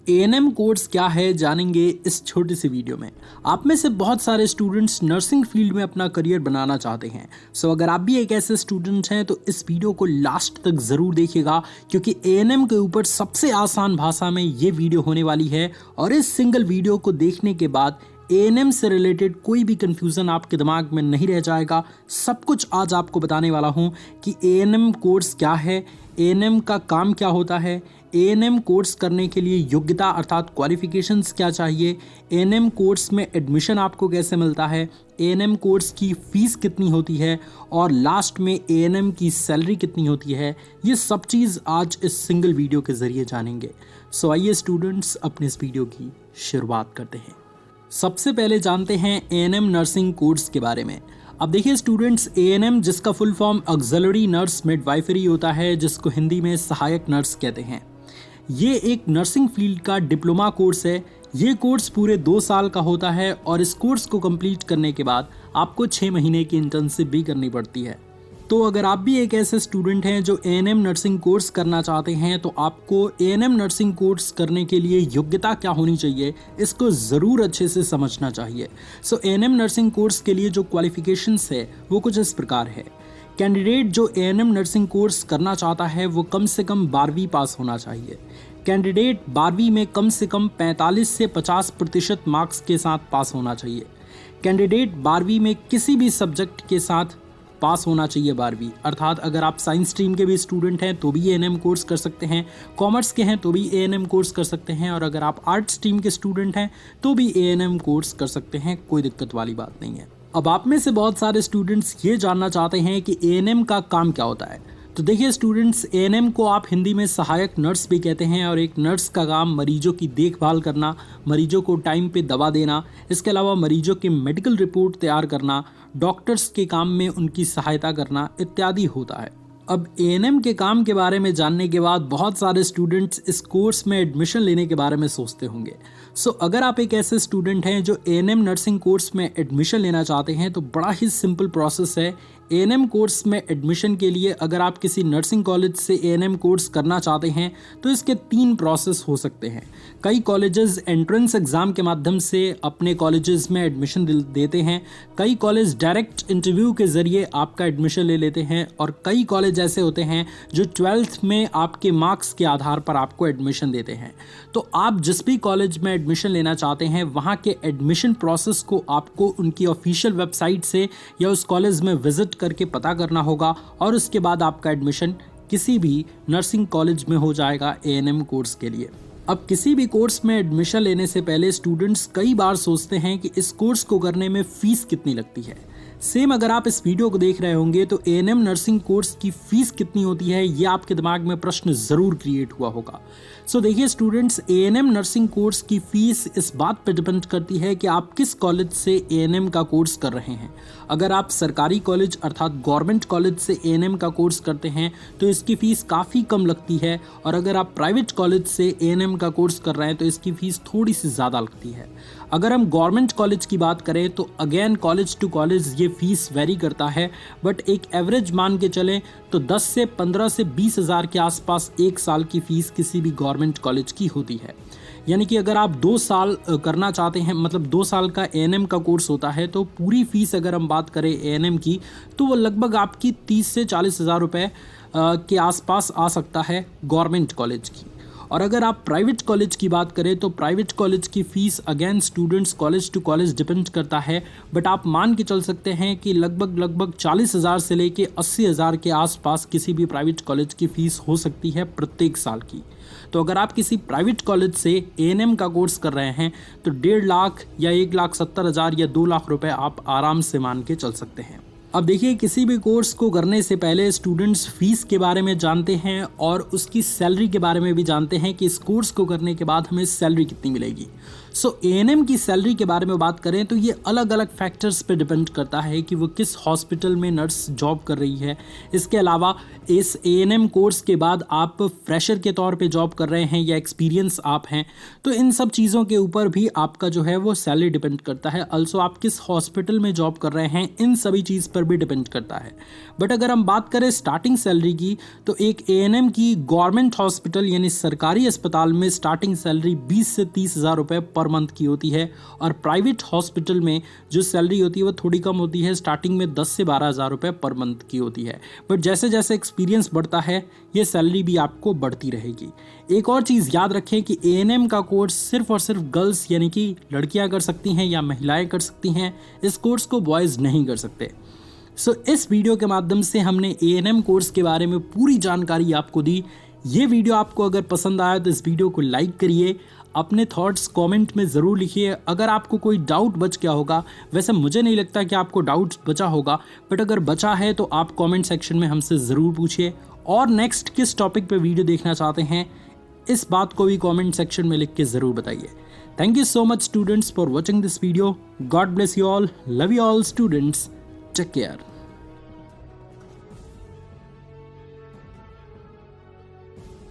ANM course क्या है जानेंगे इस छोटी सी वीडियो में। आप में से बहुत सारे स्टूडेंट्स नर्सिंग फील्ड में अपना करियर बनाना चाहते हैं। अगर आप भी एक ऐसे स्टूडेंट हैं तो इस वीडियो को लास्ट तक ज़रूर देखिएगा, क्योंकि एएनएम के ऊपर सबसे आसान भाषा में ये वीडियो होने वाली है। और इस सिंगल वीडियो को देखने के बाद एएनएम से रिलेटेड कोई भी कंफ्यूजन आपके दिमाग में नहीं रह जाएगा। सब कुछ आज आपको बताने वाला हूँ कि एएनएम कोर्स क्या है, एएनएम का काम क्या होता है, एएनएम कोर्स करने के लिए योग्यता अर्थात क्वालिफिकेशंस क्या चाहिए, एएनएम कोर्स में एडमिशन आपको कैसे मिलता है, एएनएम कोर्स की फ़ीस कितनी होती है और लास्ट में एएनएम की सैलरी कितनी होती है। ये सब चीज़ आज इस सिंगल वीडियो के ज़रिए जानेंगे। आइए स्टूडेंट्स अपने इस वीडियो की शुरुआत करते हैं। सबसे पहले जानते हैं एएनएम नर्सिंग कोर्स के बारे में। अब देखिए स्टूडेंट्स, एएनएम जिसका full form auxiliary nurse midwifery होता है, जिसको हिंदी में सहायक नर्स कहते हैं। ये एक नर्सिंग फील्ड का डिप्लोमा कोर्स है। ये कोर्स पूरे 2 साल का होता है और इस कोर्स को कंप्लीट करने के बाद आपको 6 महीने की इंटर्नशिप भी करनी पड़ती है। तो अगर आप भी एक ऐसे स्टूडेंट हैं जो एएनएम नर्सिंग कोर्स करना चाहते हैं तो आपको एएनएम नर्सिंग कोर्स करने के लिए योग्यता क्या होनी चाहिए, इसको ज़रूर अच्छे से समझना चाहिए। एएनएम नर्सिंग कोर्स के लिए जो क्वालिफिकेशंस है वो कुछ इस प्रकार है। कैंडिडेट जो एएनएम नर्सिंग कोर्स करना चाहता है वो कम से कम 12वीं पास होना चाहिए। कैंडिडेट 12वीं में कम से कम 45 से 50% मार्क्स के साथ पास होना चाहिए। कैंडिडेट 12वीं में किसी भी सब्जेक्ट के साथ पास होना चाहिए 12वीं, अर्थात अगर आप साइंस स्ट्रीम के भी स्टूडेंट हैं तो भी एएनएम कोर्स कर सकते हैं, कॉमर्स के हैं तो भी एएनएम कोर्स कर सकते हैं, और अगर आप आर्ट स्ट्रीम के स्टूडेंट हैं तो भी एएनएम कोर्स कर सकते हैं। कोई दिक्कत वाली बात नहीं है। अब आप में से बहुत सारे स्टूडेंट्स ये जानना चाहते हैं कि एएनएम का काम क्या होता है। तो देखिए स्टूडेंट्स, एएनएम को आप हिंदी में सहायक नर्स भी कहते हैं, और एक नर्स का काम मरीजों की देखभाल करना, मरीजों को टाइम पे दवा देना, इसके अलावा मरीजों की मेडिकल रिपोर्ट तैयार करना, डॉक्टर्स के काम में उनकी सहायता करना इत्यादि होता है। अब एएनएम के काम के बारे में जानने के बाद बहुत सारे स्टूडेंट्स इस कोर्स में एडमिशन लेने के बारे में सोचते होंगे। अगर आप एक ऐसे स्टूडेंट हैं जो एएनएम नर्सिंग कोर्स में एडमिशन लेना चाहते हैं तो बड़ा ही सिंपल प्रोसेस है। एएनएम कोर्स में एडमिशन के लिए अगर आप किसी नर्सिंग कॉलेज से एएनएम कोर्स करना चाहते हैं तो इसके 3 प्रोसेस हो सकते हैं। कई कॉलेजेस एंट्रेंस एग्ज़ाम के माध्यम से अपने कॉलेजेस में एडमिशन देते हैं, कई कॉलेज डायरेक्ट इंटरव्यू के ज़रिए आपका एडमिशन ले लेते हैं, और कई कॉलेज ऐसे होते हैं जो 12th में आपके मार्क्स के आधार पर आपको एडमिशन देते हैं। तो आप जिस भी कॉलेज में एडमिशन लेना चाहते हैं वहाँ के एडमिशन प्रोसेस को आपको उनकी ऑफिशियल वेबसाइट से या उस कॉलेज में विजिट करके पता करना होगा, और उसके बाद आपका एडमिशन किसी भी नर्सिंग कॉलेज में हो जाएगा एएनएम कोर्स के लिए। अब किसी भी कोर्स में एडमिशन लेने से पहले स्टूडेंट्स कई बार सोचते हैं कि इस कोर्स को करने में फ़ीस कितनी लगती है। सेम अगर आप इस वीडियो को देख रहे होंगे तो एएनएम नर्सिंग कोर्स की फ़ीस कितनी होती है, ये आपके दिमाग में प्रश्न ज़रूर क्रिएट हुआ होगा। देखिए स्टूडेंट्स, एएनएम नर्सिंग कोर्स की फ़ीस इस बात पर डिपेंड करती है कि आप किस कॉलेज से एएनएम का कोर्स कर रहे हैं। अगर आप सरकारी कॉलेज अर्थात गवर्नमेंट कॉलेज से एएनएम का कोर्स करते हैं तो इसकी फ़ीस काफ़ी कम लगती है, और अगर आप प्राइवेट कॉलेज से एएनएम का कोर्स कर रहे हैं तो इसकी फ़ीस थोड़ी सी ज़्यादा लगती है। अगर हम गवर्नमेंट कॉलेज की बात करें तो अगेन कॉलेज टू कॉलेज ये फ़ीस वेरी करता है, बट एक एवरेज मान के चलें तो 10 से 15 से 20 हज़ार के आसपास 1 साल की फ़ीस किसी भी गवर्नमेंट कॉलेज की होती है। यानी कि अगर आप 2 साल करना चाहते हैं, मतलब 2 साल का एएनएम का कोर्स होता है, तो पूरी फ़ीस अगर हम बात करें एएनएम की तो वो लगभग आपकी 30 से 40 हज़ार रुपये के आसपास आ सकता है गवर्नमेंट कॉलेज की। और अगर आप प्राइवेट कॉलेज की बात करें तो प्राइवेट कॉलेज की fees again students college to college depend करता है, बट आप मान के चल सकते हैं कि लगभग 40 हज़ार से लेके 80 हज़ार के आसपास किसी भी प्राइवेट कॉलेज की फ़ीस हो सकती है प्रत्येक साल की। तो अगर आप किसी प्राइवेट कॉलेज से एएनएम का कोर्स कर रहे हैं तो 1.5 लाख या 1,70,000 या 2 लाख रुपए आप आराम से मान के चल सकते हैं। अब देखिए, किसी भी कोर्स को करने से पहले स्टूडेंट्स फीस के बारे में जानते हैं और उसकी सैलरी के बारे में भी जानते हैं कि इस कोर्स को करने के बाद हमें सैलरी कितनी मिलेगी। एएनएम की सैलरी के बारे में बात करें तो ये अलग अलग फैक्टर्स पे डिपेंड करता है कि वो किस हॉस्पिटल में नर्स जॉब कर रही है। इसके अलावा इस एएनएम कोर्स के बाद आप फ्रेशर के तौर पे जॉब कर रहे हैं या एक्सपीरियंस आप हैं, तो इन सब चीज़ों के ऊपर भी आपका जो है वो सैलरी डिपेंड करता है। ऑल्सो आप किस हॉस्पिटल में जॉब कर रहे हैं, इन सभी चीज़ पर पर भी डिपेंड करता है। बट अगर हम बात करें स्टार्टिंग सैलरी की, तो एक एएनएम की गवर्नमेंट हॉस्पिटल यानी सरकारी अस्पताल में स्टार्टिंग सैलरी 20 से 30 हज़ार रुपये पर मंथ की होती है, और प्राइवेट हॉस्पिटल में जो सैलरी होती है वो थोड़ी कम होती है, स्टार्टिंग में 10 से 12 हज़ार रुपये पर मंथ की होती है। बट जैसे जैसे एक्सपीरियंस बढ़ता है ये सैलरी भी आपको बढ़ती रहेगी। एक और चीज़ याद रखें कि एएनएम का कोर्स सिर्फ और सिर्फ गर्ल्स यानी कि लड़कियां कर सकती हैं या महिलाएं कर सकती हैं, इस कोर्स को बॉयज़ नहीं कर सकते। इस वीडियो के माध्यम से हमने एएनएम कोर्स के बारे में पूरी जानकारी आपको दी। ये वीडियो आपको अगर पसंद आया तो इस वीडियो को लाइक करिए, अपने थॉट्स कमेंट में ज़रूर लिखिए। अगर आपको कोई डाउट बच गया होगा, वैसे मुझे नहीं लगता कि आपको डाउट बचा होगा, बट अगर बचा है तो आप कमेंट सेक्शन में हमसे ज़रूर पूछिए। और नेक्स्ट किस टॉपिक पे वीडियो देखना चाहते हैं इस बात को भी कमेंट सेक्शन में लिख के ज़रूर बताइए। Thank you so much students for watching this video. God bless you all, love you all students, take care.